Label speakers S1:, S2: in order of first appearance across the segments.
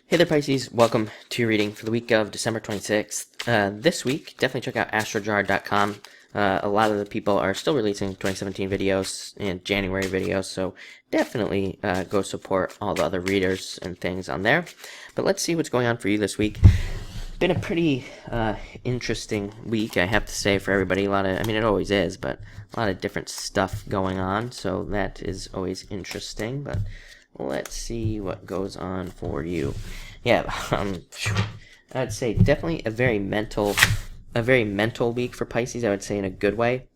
S1: Hey there, Pisces. Welcome to your reading for the week of December 26th. This week, definitely check out astrojar.com. A lot of the people are still releasing 2017 videos and January videos, so definitely go support all the other readers and things on there. But let's see what's going on for you this week. Been a pretty interesting week, I have to say, for everybody. It always is, but a lot of different stuff going on, so that is always interesting. But let's see what goes on for you. Yeah, I'd say definitely a very mental week for Pisces. I would say in a good way.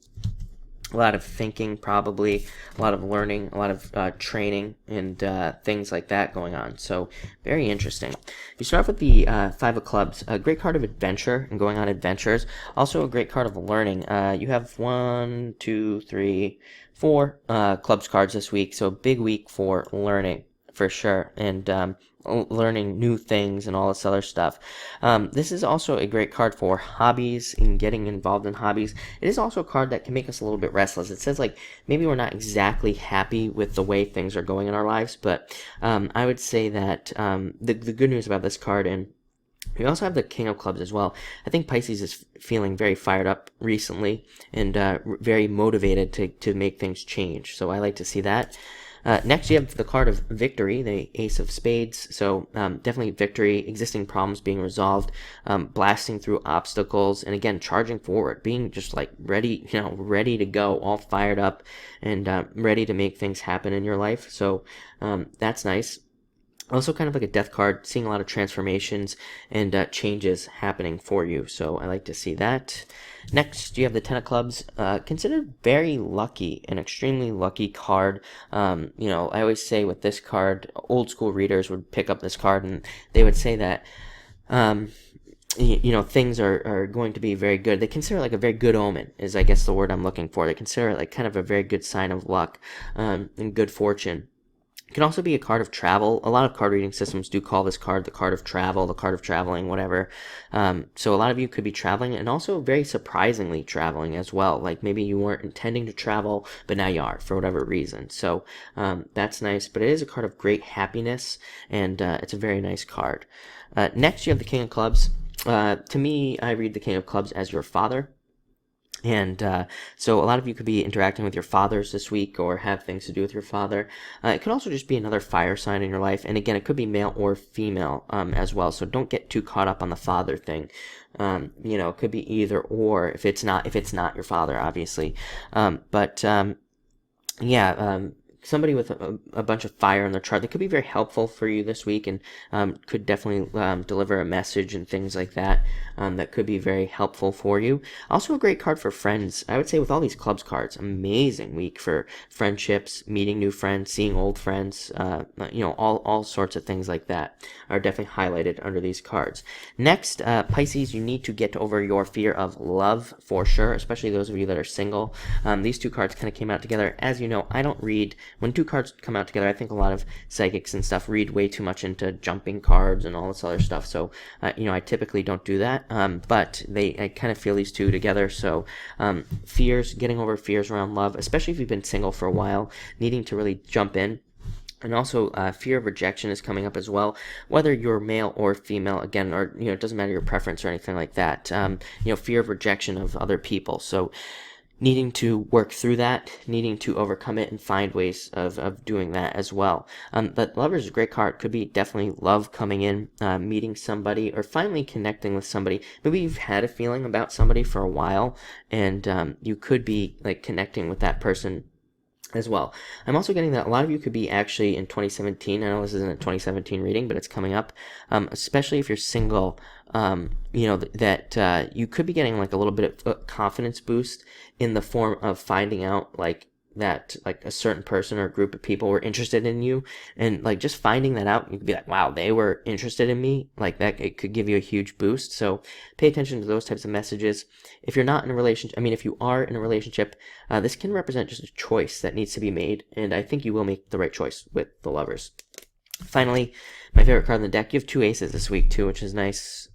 S1: A lot of thinking, probably a lot of learning, a lot of training, and things like that going on. So very interesting. You start off with the Five of Clubs, a great card of adventure and going on adventures. Also a great card of learning. You have 1, 2, 3, 4 clubs cards this week. So a big week for learning for sure, and learning new things and all this other stuff. This is also a great card for hobbies and getting involved in hobbies. It is also a card that can make us a little bit restless. It says like maybe we're not exactly happy with the way things are going in our lives, but I would say that the good news about this card, and we also have the King of Clubs as well. I think Pisces is feeling very fired up recently and very motivated to make things change. So I like to see that. Next, you have the card of victory, the Ace of Spades. So definitely victory, existing problems being resolved, blasting through obstacles, and again, charging forward, being just like ready, ready to go, all fired up, and ready to make things happen in your life. So that's nice. Also kind of like a death card, seeing a lot of transformations and changes happening for you. So I like to see that. Next, you have the Ten of Clubs, considered very lucky, an extremely lucky card. I always say with this card, old school readers would pick up this card and they would say that, things are going to be very good. They consider it like a very good omen, is I guess the word I'm looking for. They consider it like kind of a very good sign of luck and good fortune. It can also be a card of travel. A lot of card reading systems do call this card the card of travel, the card of traveling, whatever. So a lot of you could be traveling and also very surprisingly traveling as well. Like maybe you weren't intending to travel, but now you are for whatever reason. So that's nice. But it is a card of great happiness, and it's a very nice card. Next, you have the King of Clubs. To me, I read the King of Clubs as your father. And so a lot of you could be interacting with your fathers this week or have things to do with your father. It could also just be another fire sign in your life. And again, it could be male or female as well. So don't get too caught up on the father thing. It could be either or if it's not your father, obviously. Somebody with a bunch of fire in their chart that could be very helpful for you this week, and could definitely deliver a message and things like that that could be very helpful for you. Also a great card for friends. I would say with all these clubs cards, amazing week for friendships, meeting new friends, seeing old friends, all sorts of things like that are definitely highlighted under these cards. Next, Pisces, you need to get over your fear of love for sure, especially those of you that are single. These two cards kind of came out together. As you know, I don't read. When two cards come out together, I think a lot of psychics and stuff read way too much into jumping cards and all this other stuff. So, I typically don't do that. But I kind of feel these two together. So, getting over fears around love, especially if you've been single for a while, needing to really jump in. And also, fear of rejection is coming up as well, whether you're male or female, again, or, it doesn't matter your preference or anything like that. Fear of rejection of other people. So, needing to work through that, needing to overcome it and find ways of doing that as well. But Lovers is a great card. Could be definitely love coming in, meeting somebody, or finally connecting with somebody. Maybe you've had a feeling about somebody for a while, and you could be like connecting with that person as well. I'm also getting that a lot of you could be actually in 2017. I know this isn't a 2017 reading, but it's coming up. Especially if you're single, that you could be getting like a little bit of a confidence boost in the form of finding out like that like a certain person or a group of people were interested in you, and like just finding that out, you could be like, wow, they were interested in me. Like that, it could give you a huge boost. So pay attention to those types of messages. If you're not in a relationship, if you are in a relationship, this can represent just a choice that needs to be made, and I think you will make the right choice with the Lovers. Finally, my favorite card in the deck, you have two aces this week too, which is nice.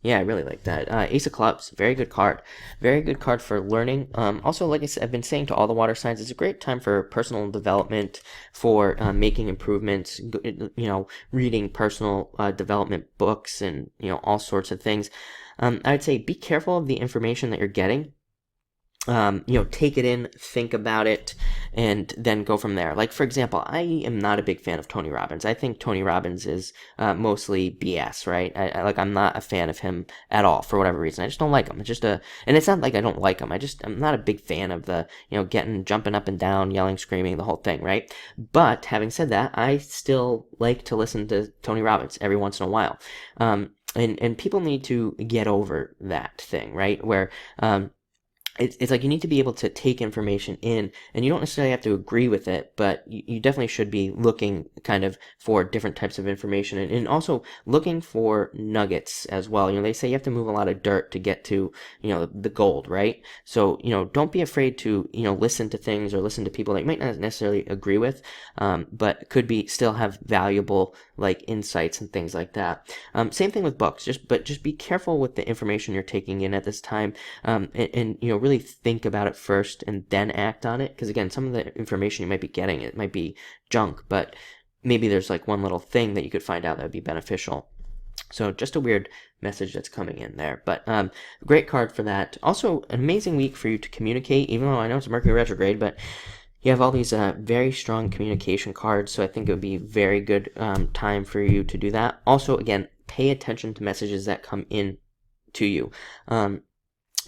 S1: Yeah, I really like that. Ace of Clubs, very good card. Very good card for learning. Also, like I said, I've been saying to all the water signs, it's a great time for personal development, for making improvements, reading personal development books and, all sorts of things. I'd say be careful of the information that you're getting. Take it in, think about it, and then go from there. Like, for example, I am not a big fan of Tony Robbins. I think Tony Robbins is mostly BS, right? I'm not a fan of him at all for whatever reason. I just don't like him. It's just and it's not like I don't like him. I'm not a big fan of the, jumping up and down, yelling, screaming, the whole thing, right? But having said that, I still like to listen to Tony Robbins every once in a while. And people need to get over that thing, right? Where, it's like you need to be able to take information in, and you don't necessarily have to agree with it, but you definitely should be looking kind of for different types of information, and also looking for nuggets as well. They say you have to move a lot of dirt to get to, the gold, right? So, don't be afraid to, listen to things or listen to people that you might not necessarily agree with, but could be still have valuable like insights and things like that. Same thing with books, just be careful with the information you're taking in at this time, and really think about it first and then act on it, because again, some of the information you might be getting, it might be junk, but maybe there's like one little thing that you could find out that would be beneficial. So just a weird message that's coming in there, but great card for that. Also, an amazing week for you to communicate, even though I know it's Mercury retrograde, but you have all these very strong communication cards, so I think it would be very good time for you to do that. Also, again, pay attention to messages that come in to you.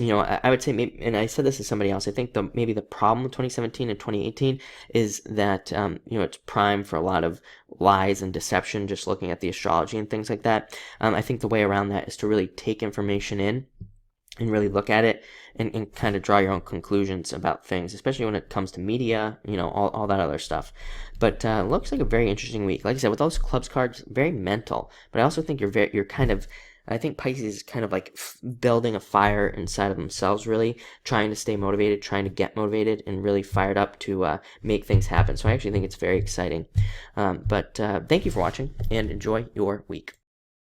S1: I would say, maybe, and I said this to somebody else, I think maybe the problem with 2017 and 2018 is that, it's prime for a lot of lies and deception, just looking at the astrology and things like that. I think the way around that is to really take information in and really look at it and kind of draw your own conclusions about things, especially when it comes to media, all that other stuff. But looks like a very interesting week. Like I said, with those clubs cards, very mental, but I also think you're kind of, I think Pisces is kind of like building a fire inside of themselves, really trying to stay motivated, trying to get motivated, and really fired up to make things happen. So I actually think it's very exciting. But thank you for watching, and enjoy your week.